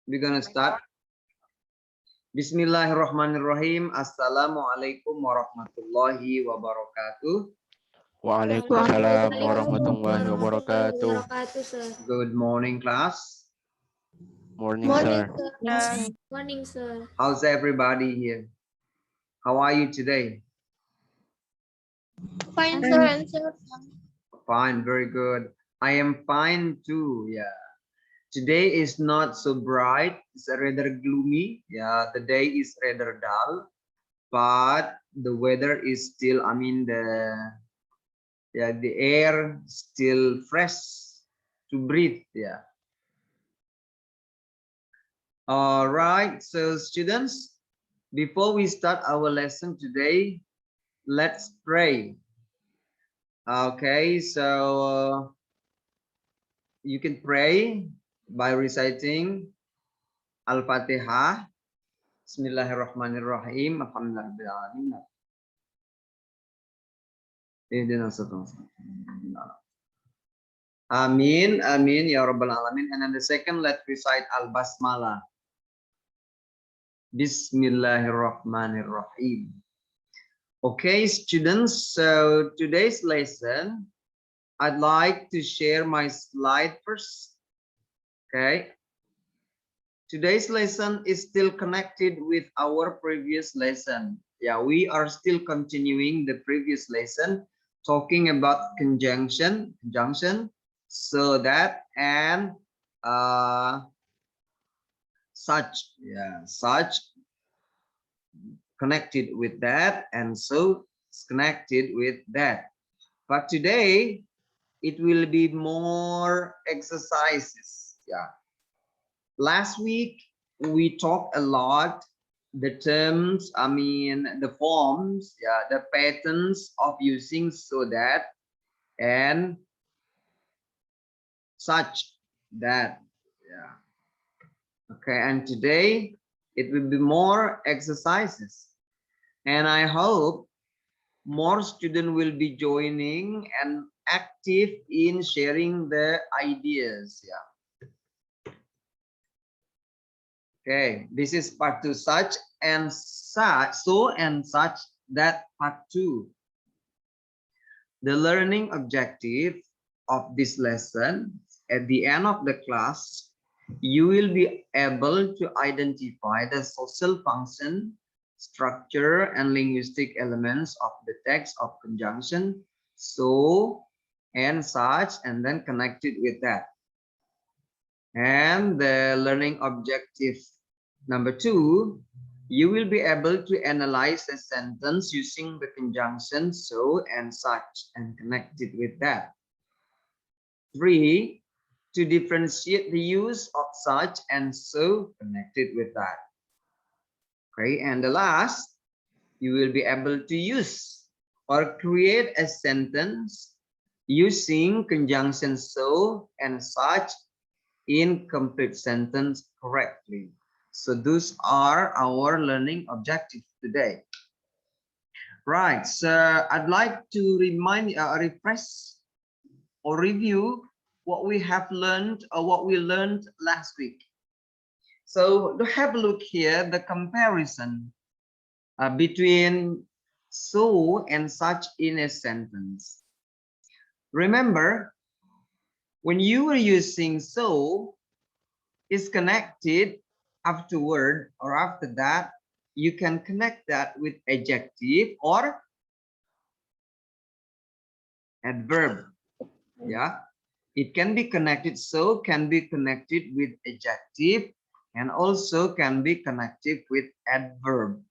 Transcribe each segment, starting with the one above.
We're gonna start. Bismillahirrahmanirrahim. Assalamualaikum warahmatullahi wabarakatuh. Waalaikumsalam warahmatullahi wabarakatuh. Good morning, class. Morning, sir. Morning, sir. How's everybody here? How are you today? Fine, sir. And sir. Fine, very good. I am fine too. Yeah. Today is not so bright. It's rather gloomy. Yeah, the day is rather dull, but the weather is still, the air still fresh to breathe. Yeah. All right. So students, before we start our lesson today, let's pray. Okay. So you can pray by reciting Al-Fatihah. Bismillahirrahmanirrahim. Alhamdulillahirrahmanirrahim. Amin, amin, ya rabbal alamin. And then the second, let's recite Al-Basmalah. Bismillahirrahmanirrahim. Okay, students. So today's lesson, I'd like to share my slide first. Okay. Today's lesson is still connected with our previous lesson. Yeah, we are still continuing the previous lesson, talking about conjunction, so that, and such. Yeah, such connected with that, and so it's connected with that. But today it will be more exercises. Yeah. Last week we talked a lot the terms, the forms, yeah, the patterns of using so that and such that. Yeah. Okay, and today it will be more exercises, and I hope more students will be joining and active in sharing their ideas. Yeah. Okay, this is part 2, such and such, so and such that part 2. The learning objective of this lesson, at the end of the class, you will be able to identify the social function, structure, and linguistic elements of the text of conjunction, so and such, and then connected with that. And the learning objective number 2, you will be able to analyze a sentence using the conjunction so and such and connected with that. 3, to differentiate the use of such and so connected with that. Okay, and the last, you will be able to use or create a sentence using conjunction so and such in complete sentence correctly. So those are our learning objectives today. Right, so I'd like to refresh or review what we have learned or what we learned last week. So to have a look here, the comparison between so and such in a sentence. Remember, when you were using so, is connected afterward or after that, you can connect that with adjective or adverb. Yeah, it can be connected, so can be connected with adjective and also can be connected with adverb,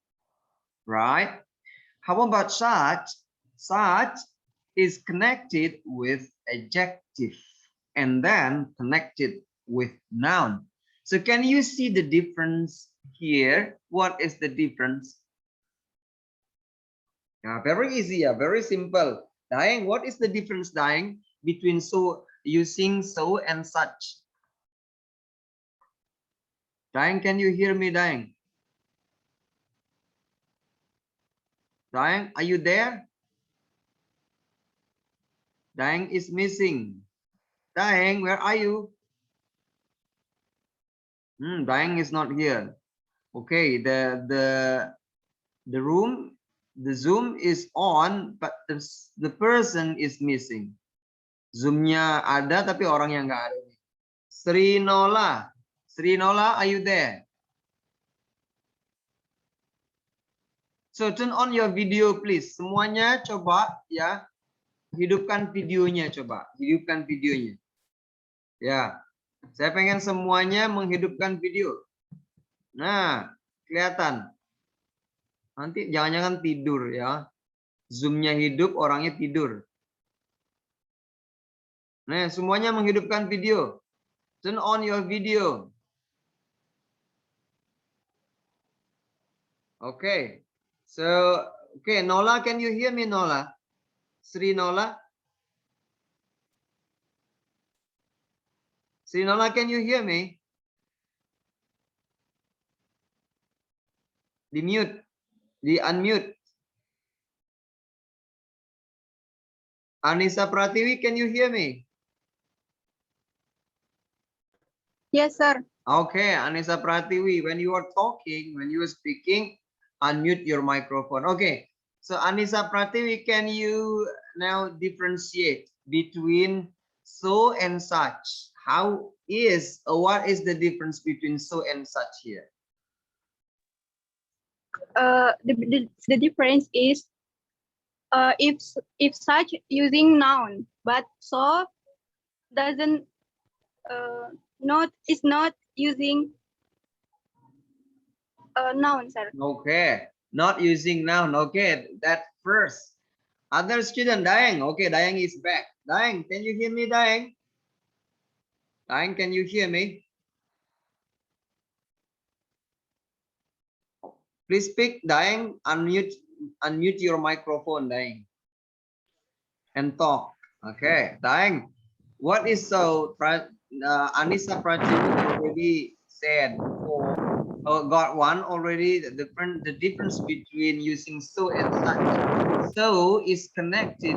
right? How about such? Such is connected with adjective and then connected with noun. So can you see the difference here? What is the difference? Very easy, very simple. Daeng, what is the difference, Daeng, between so using so and such? Daeng, can you hear me, Daeng? Daeng, are you there? Daeng is missing. Daeng, where are you? Daeng is not here. Okay, the room, the Zoom is on, but the person is missing. Zoom-nya ada tapi orang yang nggak ada. Srinola, Srinola, are you there? So turn on your video please. Semuanya coba ya, hidupkan videonya coba, hidupkan videonya. Ya, saya pengen semuanya menghidupkan video. Nah, kelihatan. Nanti jangan-jangan tidur ya. Zoom-nya hidup, orangnya tidur. Nah, semuanya menghidupkan video. Turn on your video. Okay. So, okay, Nola, can you hear me, Nola? Sri Nola? Sri Nola, can you hear me? Di mute. Di unmute. Anissa Pratiwi, can you hear me? Yes, sir. Okay, Anissa Pratiwi, when you are talking, when you are speaking, unmute your microphone. Okay, so Anissa Pratiwi, can you now differentiate between so and such? How is, or what is the difference between so and such here? The difference is if such using noun, but so doesn't not is not using noun, sir. Okay, not using noun. Okay, that first. Other student, Daeng. Okay, Daeng is back. Daeng, can you hear me, Daeng? Daeng, can you hear me? Please speak, Daeng. Unmute your microphone, Daeng, and talk. Okay, Daeng. What is so? Anissa Prativi already said before. Oh, got one already. The difference between using so and such. So is connected.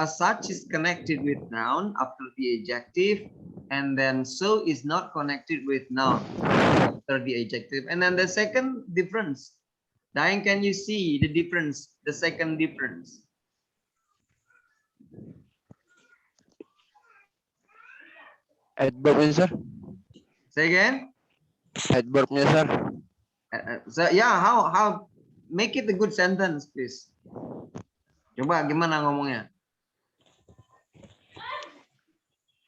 Such is connected with noun after the adjective, and then so is not connected with noun after the adjective. And then the second difference. Daeng, can you see the difference? The second difference. Adverb-nya, sir. Say again. Adverb-nya, sir. So yeah, how make it a good sentence, please. Coba gimana ngomongnya?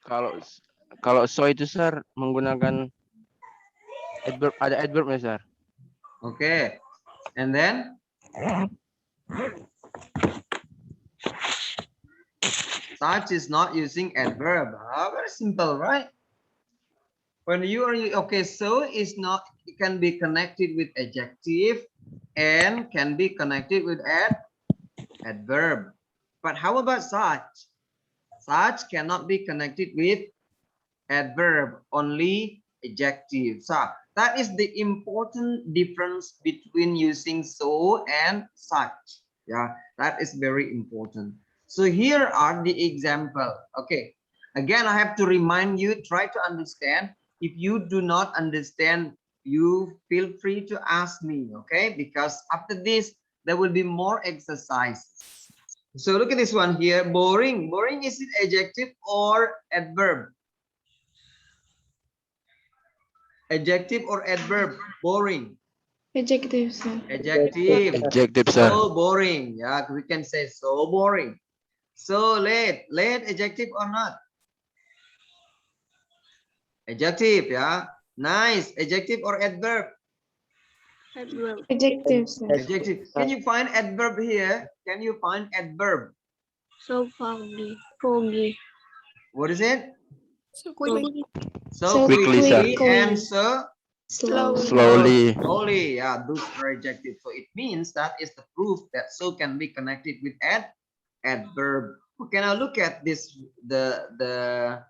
Kalau so itu, sir, menggunakan adverb, ada adverb-nya, sir. Okay. And then such is not using adverb. Very simple, right? When you are okay, so is not, it can be connected with adjective and can be connected with adverb. But how about such? Such cannot be connected with adverb, only adjective. So that is the important difference between using so and such. Yeah, that is very important. So here are the example. Okay, again, I have to remind you, try to understand. If you do not understand, you feel free to ask me, okay? Because after this, there will be more exercises. So look at this one here, boring. Boring, is it adjective or adverb? Adjective or adverb? Boring. Adjective, sir. Adjective. Adjective, sir. So boring. Yeah, we can say so boring. So late. Late, adjective or not? Adjective, yeah. Nice. Adjective or adverb? Adverb. Adjective, sir. Adjective. Can you find adverb here? Can you find adverb? So foggy. Foggy. What is it? So quickly. So Quickly, sir. and so Slowly. slowly. Yeah, those are adjectives. So it means that is the proof that so can be connected with adverb. Okay, now look at this, the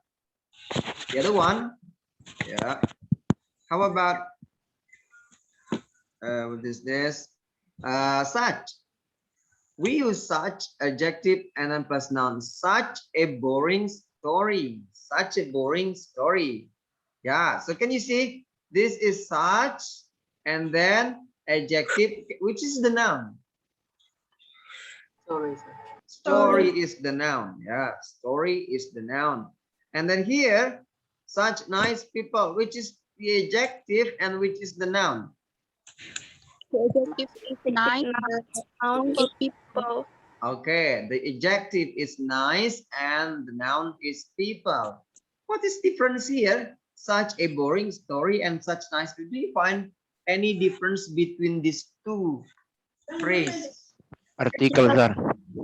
other one. Yeah. How about what is this? Such. We use such adjective and then plus noun. Such a boring story. Such a boring story. Yeah, so can you see this is such, and then adjective, which is the noun? Story, sir. Story is the noun. Yeah, story is the noun. And then here, such nice people, which is the adjective and which is the noun? The adjective is nice. The noun is people. Okay, the adjective is nice and the noun is people. What is difference here? Such a boring story and such nice people. Do you find any difference between these two phrases? Artikel, sir.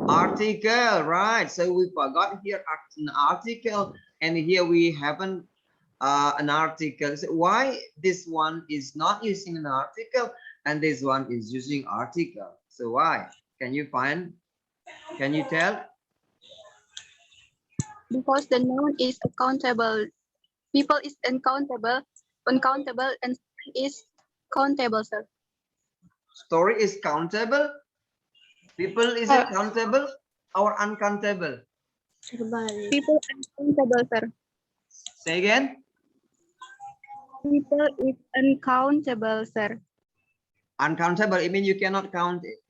Article, right? So we forgot here an article, and here we haven't an article. So why this one is not using an article and this one is using article? So why? Can you find? Can you tell? Because the noun is accountable. People is uncountable, and is countable, sir. Story is countable. People is it countable or uncountable? People uncountable, sir. Say again. People is uncountable, sir. Uncountable. It means you cannot count it.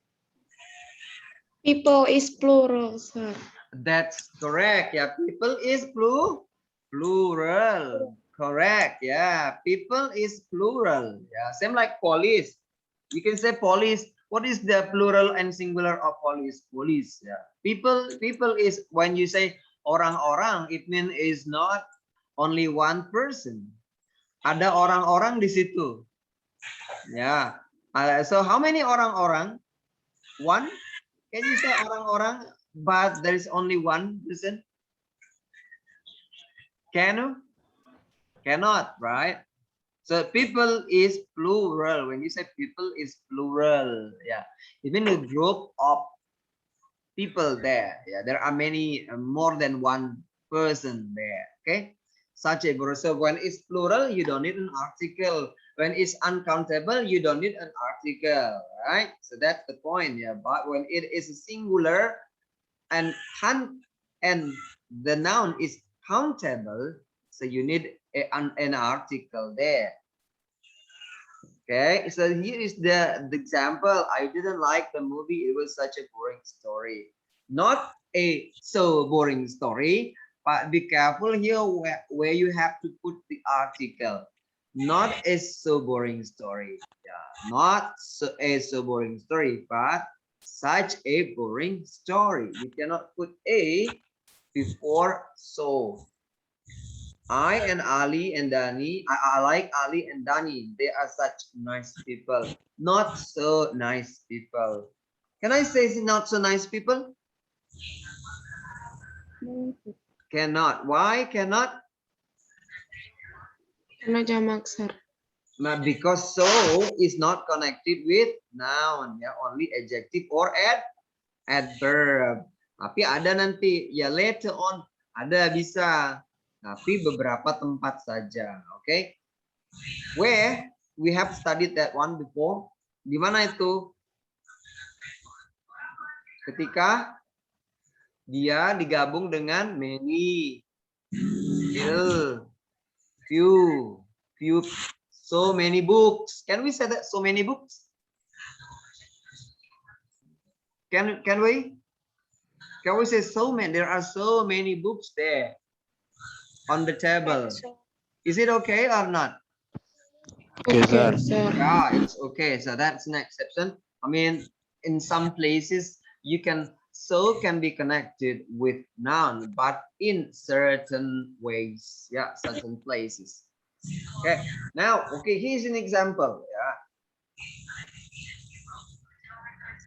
People is plural, sir. That's correct. Yeah, people is plural. Correct. Yeah, people is plural. Yeah, same like police. You can say police. What is the plural and singular of police? Police. Yeah. People is when you say orang-orang, it means is not only one person. Ada orang-orang di situ. Yeah. So how many orang-orang? One. Can you say orang-orang? But there is only one person. Can you? Cannot, right? So people is plural. When you say people is plural, yeah, it means a group of people there. Yeah, there are many, more than one person there. Okay, such a plural. So when it's plural, you don't need an article. When it's uncountable, you don't need an article, right? So that's the point. Yeah, but when it is a singular and the noun is countable, so you need an article there. Okay, so here is the example. I didn't like the movie. It was such a boring story. Not a so boring story, but be careful here where you have to put the article. Not a so boring story. Yeah, not so a so boring story, but such a boring story. You cannot put a before so. I and Ali and Dani, I like Ali and Dani. They are such nice people. Not so nice people. Can I say not so nice people? Cannot. Why cannot? Karena jamak, sir. Because so is not connected with noun. Ya, only adjective or adverb. Tapi ada nanti, ya later on, ada bisa. Tapi beberapa tempat saja, oke? Okay? Where we have studied that one before. Di mana itu? Ketika dia digabung dengan many, few, so many books. Can we say that so many books? Can we? Can we say so many? There are so many books there on the table. Is it okay or not? Okay, sir. Yeah, it's okay. So that's an exception. I mean, in some places you can be connected with noun, but in certain ways. Yeah, certain places. Okay. Now, okay, here's an example. Yeah.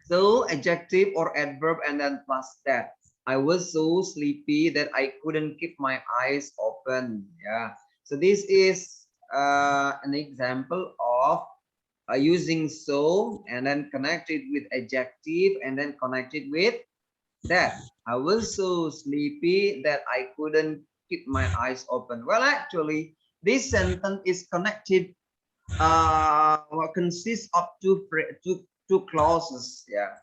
So adjective or adverb and then plus that. I was so sleepy that I couldn't keep my eyes open. Yeah. So this is an example of using so and then connected with adjective and then connected with that. I was so sleepy that I couldn't keep my eyes open. Well, actually, this sentence is connected. Consists of two clauses. Ya.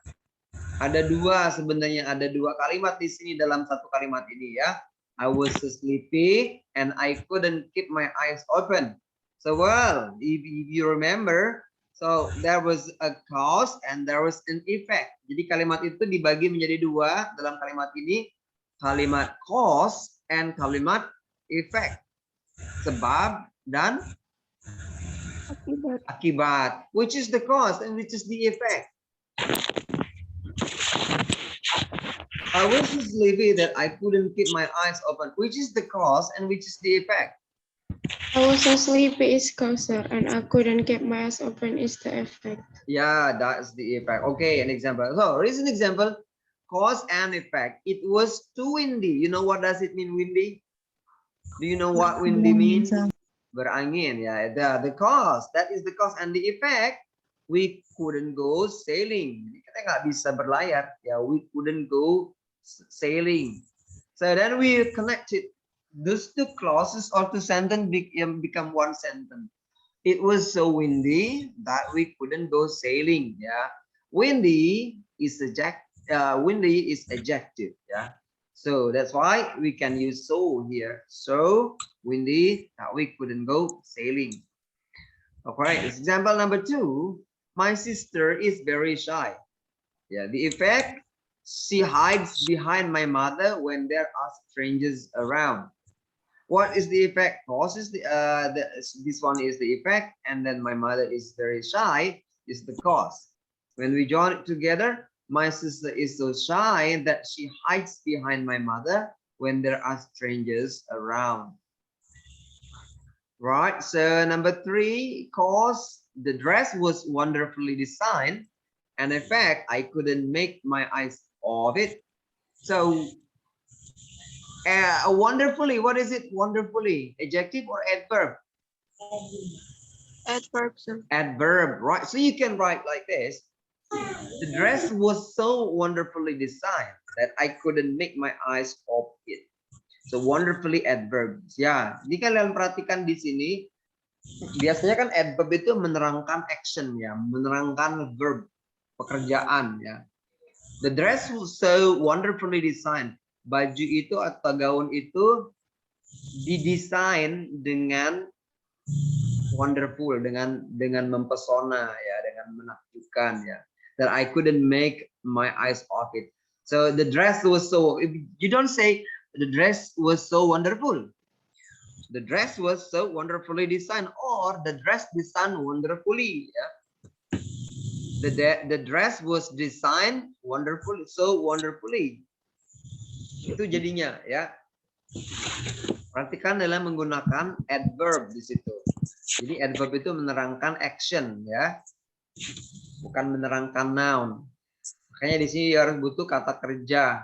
Ada dua sebenarnya, ada dua kalimat di sini dalam satu kalimat ini ya. I was so sleepy and I couldn't keep my eyes open. So well, if you remember, so there was a cause and there was an effect. Jadi kalimat itu dibagi menjadi dua dalam kalimat ini, kalimat cause and kalimat effect. Sebab dan akibat. Which is the cause and which is the effect? I was so sleepy that I couldn't keep my eyes open. Which is the cause and which is the effect? I was so sleepy is causer and I couldn't keep my eyes open is the effect. Yeah, that's the effect. Okay, an example. So, here's an example. Cause and effect. It was too windy. You know what does it mean, windy? Do you know what windy means? Berangin. Yeah, the cause. That is the cause and the effect. We couldn't go sailing. Kita nggak bisa berlayar. Yeah, we couldn't go sailing. So then we connected those two clauses or two sentences become one sentence. It was so windy that we couldn't go sailing. Yeah, windy is adjective. Yeah, so that's why we can use so here. So windy that we couldn't go sailing. Okay, example number 2. My sister is very shy. Yeah, the effect, she hides behind my mother when there are strangers around. What is the effect? Cause is this one is the effect, and then my mother is very shy is the cause. When we join it together, my sister is so shy that she hides behind my mother when there are strangers around. Right, so number 3, cause the dress was wonderfully designed, and in fact, I couldn't make my eyes off it. So, wonderfully, what is it? Wonderfully, adjective or adverb? Adverb, sir. Adverb, right? So you can write like this. The dress was so wonderfully designed that I couldn't make my eyes off it. So wonderfully adverb. Ya, jadi kalian perhatikan di sini, biasanya kan adverb itu menerangkan action ya, menerangkan verb, pekerjaan ya. The dress was so wonderfully designed. Baju itu atau gaun itu didesain dengan wonderful, dengan mempesona ya, dengan menakjubkan ya. That I couldn't make my eyes off it. So the dress was so, you don't say the dress was so wonderful. The dress was so wonderfully designed, or the dress designed wonderfully. Yeah? The dress was designed wonderfully, so wonderfully. Itu jadinya ya. Perhatikan dalam menggunakan adverb di situ. Jadi adverb itu menerangkan action ya, bukan menerangkan noun. Makanya di sini harus butuh kata kerja.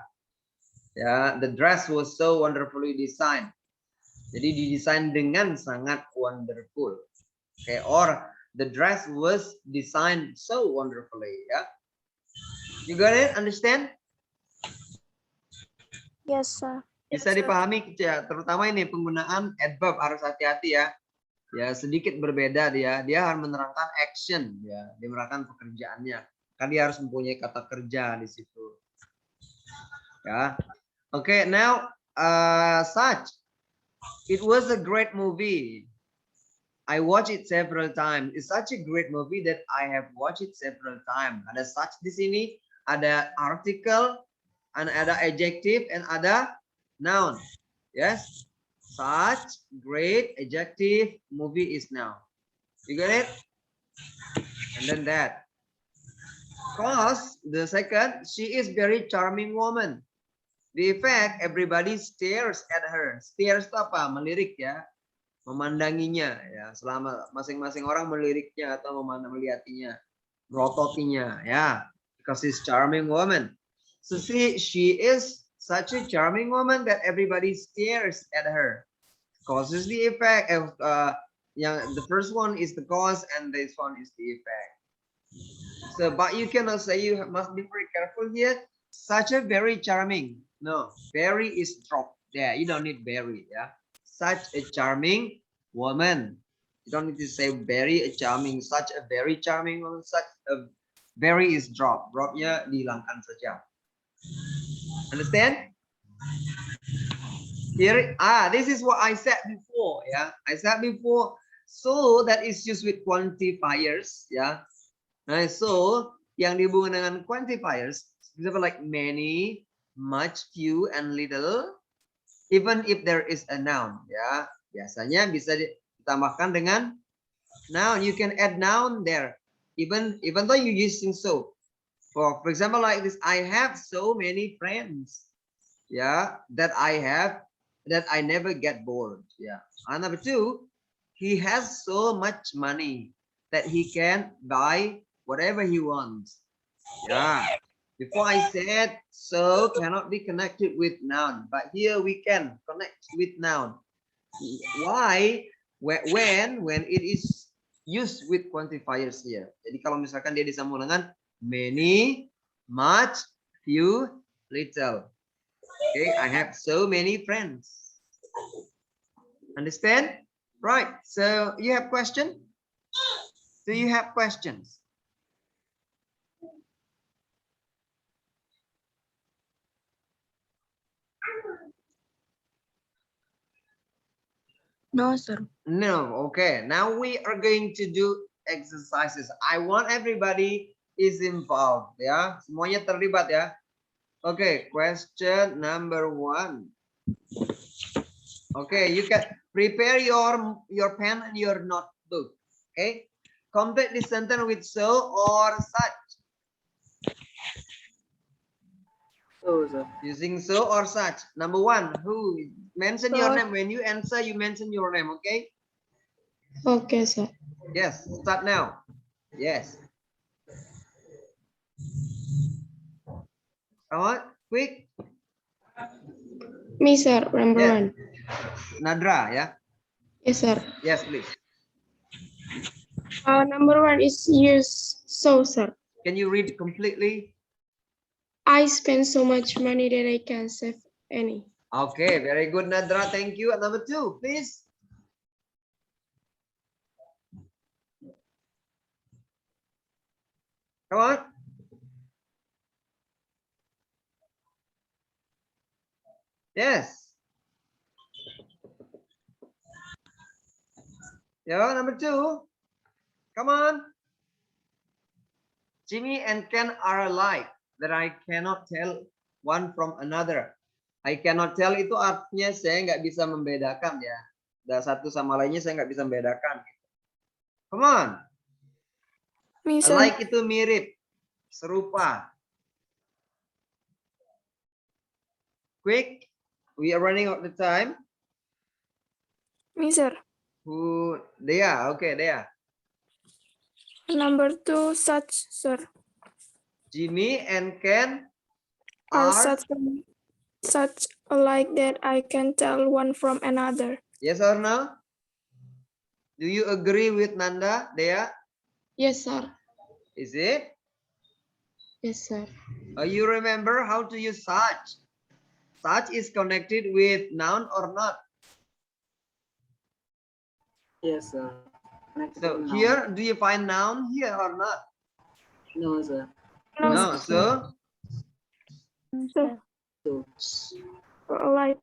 Ya, the dress was so wonderfully designed. Jadi didesain dengan sangat wonderful. Okay, or the dress was designed so wonderfully. Ya, you got it? Understand? Yes, sir. Bisa dipahami ya, terutama ini penggunaan adverb harus hati-hati ya. Ya, sedikit berbeda dia. Dia harus menerangkan action ya, dia menerangkan pekerjaannya. Kan dia harus mempunyai kata kerja di situ. Ya. Okay, now such. It was a great movie. I watched it several times. It's such a great movie that I have watched it several times. Ada such di sini, ada article, and ada adjective, and ada noun. Yes. Such great adjective movie is now. You got it? And then that. Cause the second, she is very charming woman. The effect, everybody stares at her. Stares itu apa? Melirik ya, memandanginya ya. Selama masing-masing orang meliriknya atau melihatinya, merototinya ya. Because she's charming woman. So she is such a charming woman that everybody stares at her. Causes the effect of the first one is the cause and this one is the effect. So, but you cannot say, you must be very careful here. Such a very charming. No, very is dropped there. You don't need very. Yeah, such a charming woman. You don't need to say very a charming. Such a very charming woman. Such a very is dropped. Dropnya dihilangkan saja. Understand? Here, this is what I said before. Yeah, I said before. So that is used with quantifiers. Yeah. Nah, so yang dihubungkan dengan quantifiers, example like many, much, few, and little. Even if there is a noun, ya, biasanya bisa ditambahkan dengan noun. You can add noun there, even though you're using so. For example, like this, I have so many friends. Yeah, that I never get bored. Yeah. And number two, he has so much money that he can buy whatever he wants. Yeah. Before I said so cannot be connected with noun, but here we can connect with noun. Why? When it is used with quantifiers here. Jadi kalau misalkan dia disambung dengan many, much, few, little. Okay, I have so many friends. Understand? Right. So you have question? Do you have questions? No, sir. No. Okay. Now we are going to do exercises. I want everybody is involved. Ya, semuanya terlibat ya. Okay. Question number 1. Okay, you can prepare your pen and your notebook. Okay, complete the sentence with so or such. So, sir. Using so or such. Number 1, who mention your So. name when you answer? You mention your name. Okay. Okay, sir. Yes. Start now. Yes. Come on, quick. Me, sir. Number Yes. one. Nadra, yeah. Yes, sir. Yes, please. Number one is use so, sir. Can you read completely? I spend so much money that I can't save any. Okay, very good, Nadra. Thank you. And number 2, please. Come on. Yes. Yeah, number 2. Come on. Jimmy and Ken are alike that I cannot tell one from another. I cannot tell itu artinya saya nggak bisa membedakan ya. Dan satu sama lainnya saya nggak bisa membedakan. Come on. Me, sir. Alike itu mirip, serupa. Quick, we are running out of the time. Me, sir. Who? Dea, okay, Dea. Number 2, such, sir. Jimmy and Ken Are are, such alike that I can tell one from another. yes or no? Do you agree with Nanda, Dea? Yes, sir. Is it? Yes, sir. You remember how to use such? Such is connected with noun or not? Yes, sir. Connected So to noun. here, do you find noun here or not? No, sir. No. So So, Alike.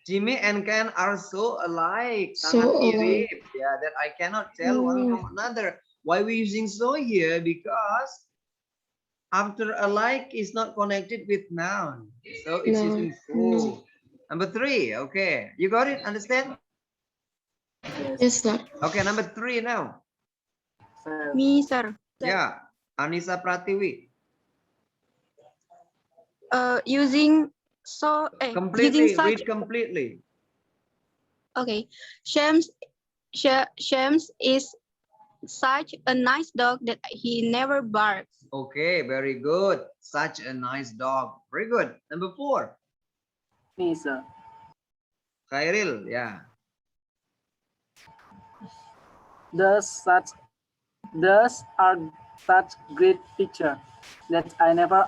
Jimmy and Ken are so alike. So Sangat alike. mirip. Yeah, that I cannot tell one from another. Why we using so here? Because after alike is not connected with noun. So it's No. using so. Number 3. Okay. You got it? Understand? yes, Yes, sir. Okay, number 3 now. sir. Me, sir. Yeah. Anissa Pratiwi. Using so, Completely. using such. Read completely. Okay. Shams is such a nice dog that he never barks. Okay, very good. Such a nice dog. Very good. Number 4. Me, sir. Khairil. Yeah. Thus are such great picture that I never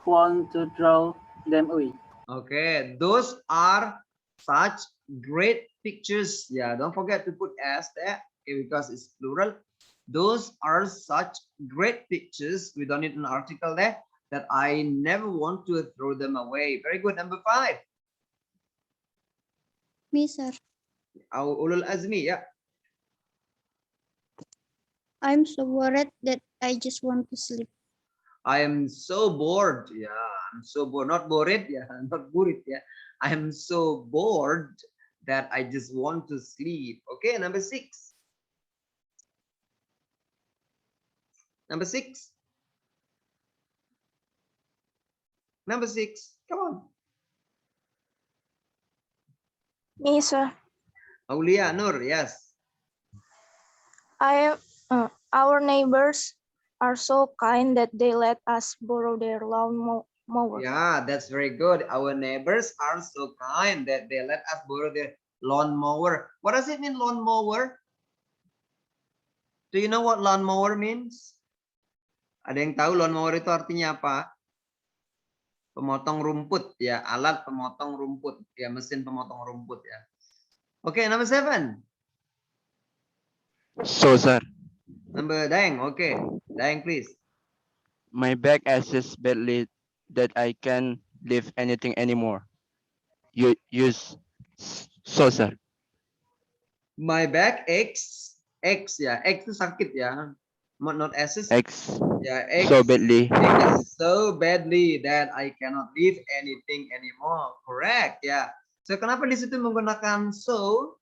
want to throw them away. Okay, those are such great pictures. Yeah, don't forget to put s there, okay, because it's plural. Those are such great pictures. We don't need an article there, that I never want to throw them away. Very good. Number 5. Me, sir. Ulul azmi, yeah. I'm so worried that I just want to sleep. I am so bored. Yeah, I'm so bored. Not bored. Yeah, not bored. Yeah, I am so bored that I just want to sleep. Okay, number 6. Number 6. Number 6. Come on. Me, sir. Aulia Nur. Yes. Our neighbors are so kind that they let us borrow their lawn mower. Yeah, that's very good. Our neighbors are so kind that they let us borrow their lawn mower. What does it mean, lawn mower? Do you know what lawn mower means? Ada yang tahu lawn mower itu artinya apa? Pemotong rumput ya, alat pemotong rumput ya, mesin pemotong rumput ya. Okay, number 7. So, sir, Number Daeng. Okay, Daeng please. my back aches badly that I can't lift anything anymore. You use so, sir. My back aches. X ya, X itu sakit ya. Not S's. X Ya, X. so badly. Aches so badly that I cannot lift anything anymore. Correct ya. So kenapa di situ menggunakan so?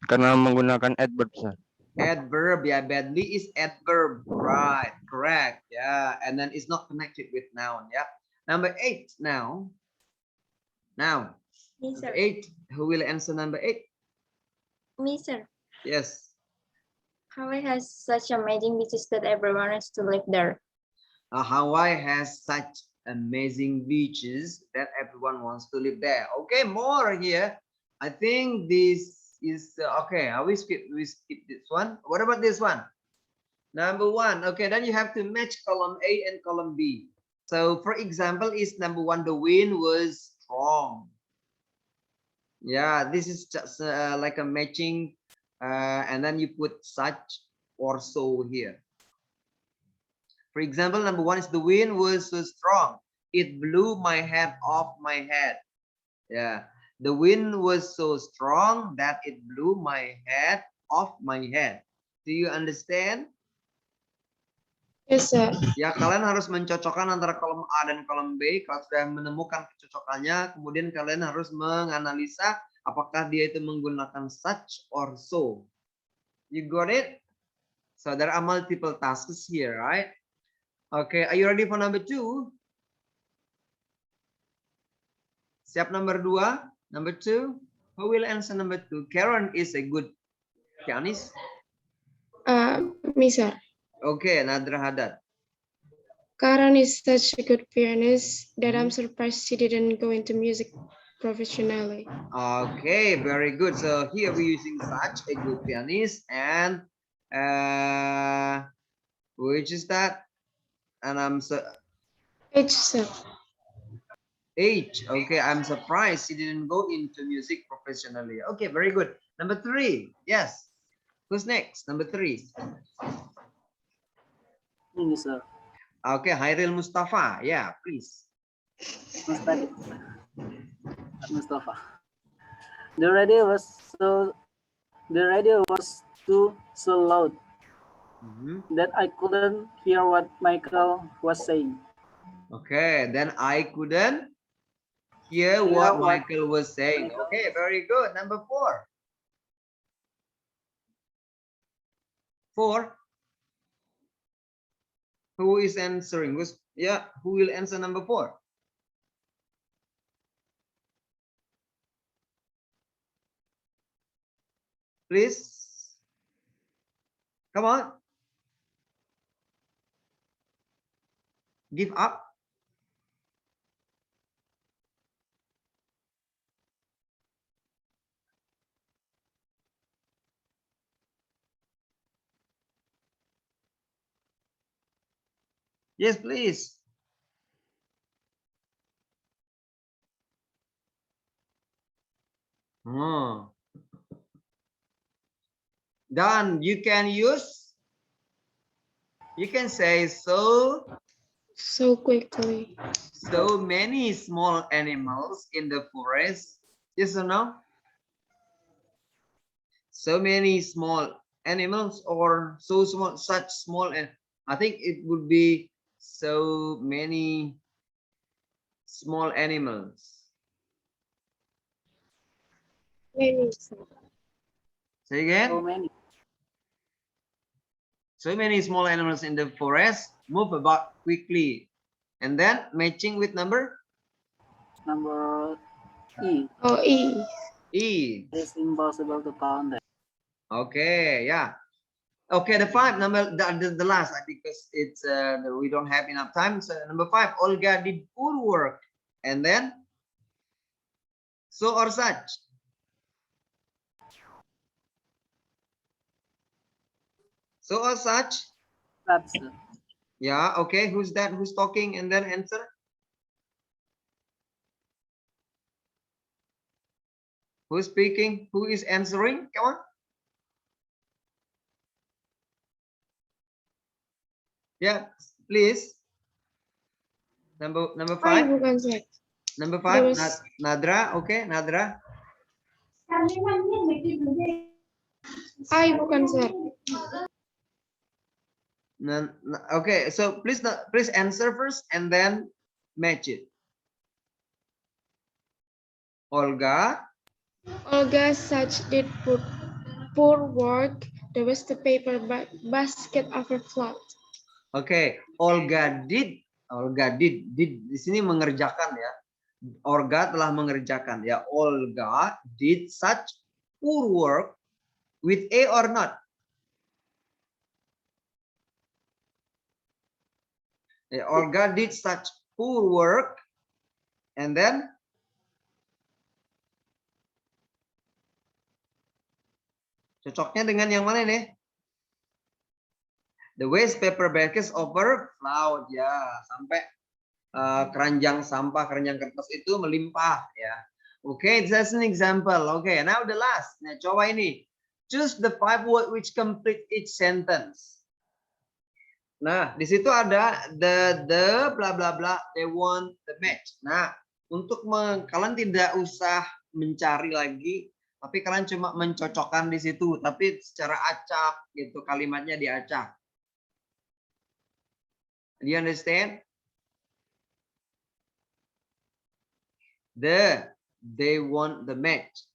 Karena menggunakan adverb, sir. Adverb ya, badly is adverb, right? Correct, yeah, and then it's not connected with noun, yeah. Number 8 now. Now, Me, number 8. Who will answer number 8? Me, sir. Yes. Hawaii has such amazing beaches that everyone wants to live there. Hawaii has such amazing beaches that everyone wants to live there. Okay, more here. I think this is okay. We skip this one. What about this one? Number 1. Okay, then you have to match column A and column B. So for example, is number 1, the wind was strong. Yeah, this is just like a matching, and then you put such or so here. For example, number 1 is the wind was so strong. It blew my hat off my head. Yeah, the wind was so strong that it blew my hat off my head. Do you understand? Yes, sir. Ya, kalian harus mencocokkan antara kolom A dan kolom B. Kalau sudah menemukan kecocokannya, kemudian kalian harus menganalisa apakah dia itu menggunakan such or so. You got it? So there are multiple tasks here, right? Okay, are you ready for number 2? Siap number 2? Number 2? Who will answer number 2? Karen is a good pianist. Me, sir. Okay, Nadra Haddad. Karen is such a good pianist that I'm surprised she didn't go into music professionally. Okay, very good. So here we're using such a good pianist, and which is that? And I'm so H, sir. H. Okay, I'm surprised she didn't go into music professionally. Okay, very good. Number 3. Yes. Who's next? Number 3. Me, sir. Okay, Hairil Mustafa. Yeah, please. Mustafa. The radio was too so loud that I couldn't hear what Michael was saying. Okay, then I couldn't hear what Michael was saying. Okay, very good. Number 4. 4. Who is answering? Who will answer number 4? Please. Come on. Give up. Yes, please. Then you can say so quickly. so many small animals in the forest. Yes or no? so many small animals, or so small, such small, and I think it would be so many small animals. Many. Say again. So many. So many small animals in the forest move about quickly. And then matching with number Number E. Oh, E. E. It's impossible to count them. Okay, yeah. Okay, the five number, the last, because it's we don't have enough time. So number 5, Olga did poor work, and then so or such. So or such. That's Yeah. Okay. Who's that? Who's talking? And then answer. Who's speaking? Who is answering? Come on. Yeah, please. Number 5. Bukan Zach. Number There 5. was- Nadra. Okay, Nadra. Bukan Zach. Okay, so please answer first and then match it. Olga. Olga such did poor work. There was the paper basket overflowed. Oke, Olga did. Di sini mengerjakan ya. Olga telah mengerjakan ya. Olga did such poor work with A or not? Ya, Olga did such poor work and then cocoknya dengan yang mana nih? The waste paper baskets overflowed ya, sampai keranjang sampah, keranjang kertas itu melimpah ya. Okay, that's an example. Okay, now the last. Nah, coba ini. Choose the 5 word which complete each sentence. Nah, di situ ada the bla bla bla, they want the match. Nah, untuk kalian tidak usah mencari lagi, tapi kalian cuma mencocokkan di situ, tapi secara acak gitu, kalimatnya diacak. Do you understand? They want the match.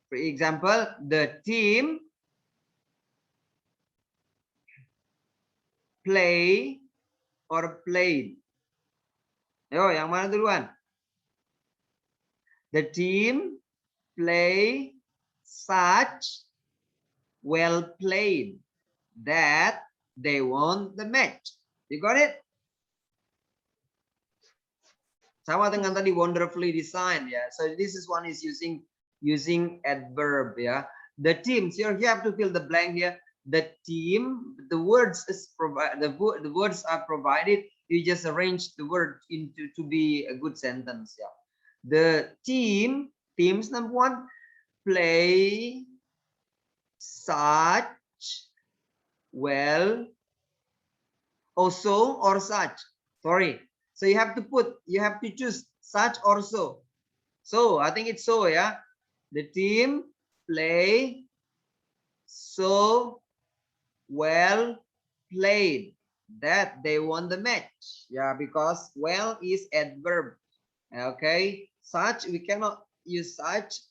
For example, the team play or played. Yo, yang mana duluan? The team play such well played that they won the match. You got it? Sama dengan tadi wonderfully designed ya. So this is one is using adverb ya. The teams here you have to fill the blank here. The team, the words is the words are provided. You just arrange the word into to be a good sentence ya. The teams number 1 play such well also or such. Sorry. So you have to choose such or so. So I think it's so, yeah. The team play so well played that they won the match. Yeah, because well is adverb. Okay. Such we cannot use such.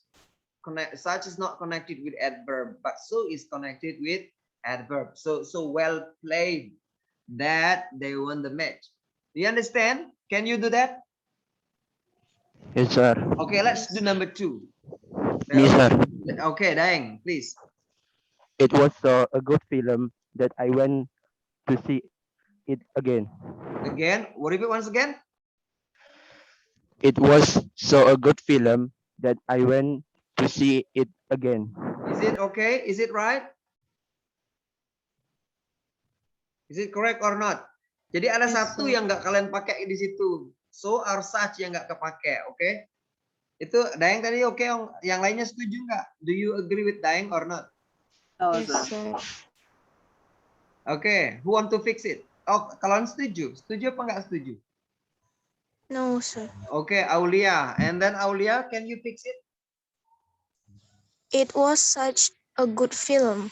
Such is not connected with adverb, but so is connected with adverb. So well played that they won the match. Do you understand? Can you do that? Yes, sir. Okay, let's do number 2. Me, sir. Okay, Daeng, please. It was a good film that I went to see it again. Again, repeat once again. It was so a good film that I went to see it again. Is it okay? Is it right? Is it correct or not? Jadi ada Yes, satu sir. yang nggak kalian pakai di situ. So or such yang nggak kepake, oke? Okay? Itu Daeng tadi oke, okay, yang lainnya setuju nggak? Do you agree with Daeng or not? no, Yes, sir. sir. Oke, who want to fix it? Oh, kalian setuju? Setuju apa nggak setuju? No, sir. Okay, Aulia. And then Aulia, can you fix it? It was such a good film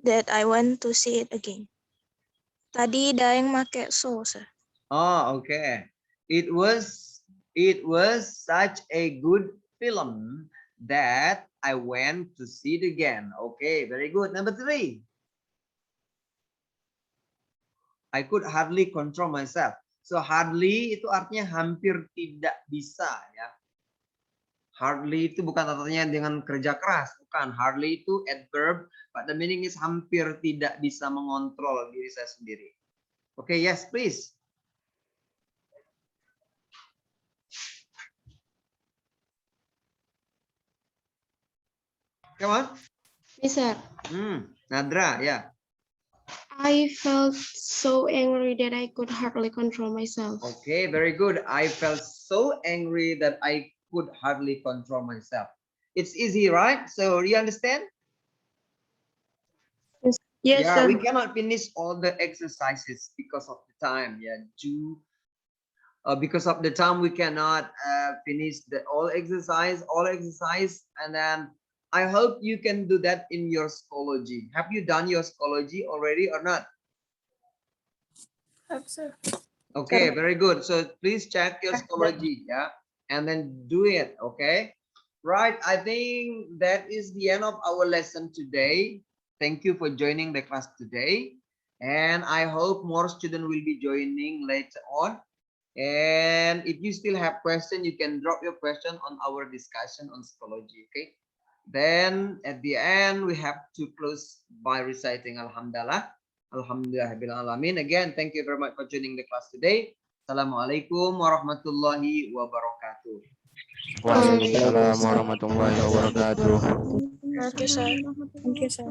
that I want to see it again. Tadi Daeng make so, sir. Oh, okay. It was such a good film that I went to see it again. Okay, very good. Number 3. I could hardly control myself. So hardly itu artinya hampir tidak bisa ya. Hardly itu bukan artinya dengan kerja keras, bukan. Hardly itu adverb, but the meaning is hampir tidak bisa mengontrol diri saya sendiri. Okay, yes, please. Come on. Yes, sir. Nadra, yeah. I felt so angry that I could hardly control myself. Okay, very good. I felt so angry that I could hardly control myself. It's easy, right? So you understand? Yes, Yeah, sir. we cannot finish all the exercises because of the time. Yeah, because of the time we cannot finish the all exercise, and then I hope you can do that in your scology. Have you done your scology already or not? Have, sir. Okay, very good. So please check your scology, yeah, and then do it. Okay, right. I think that is the end of our lesson today. Thank you for joining the class today, and I hope more students will be joining later on. And if you still have question, you can drop your question on our discussion on scology. Okay. Then at the end, we have to close by reciting Alhamdulillah. Alhamdulillahirabbil alamin. Again, thank you very much for joining the class today. Assalamualaikum warahmatullahi wabarakatuh. Waalaikumsalam warahmatullahi wabarakatuh. Thank you, sir. Thank you, sir.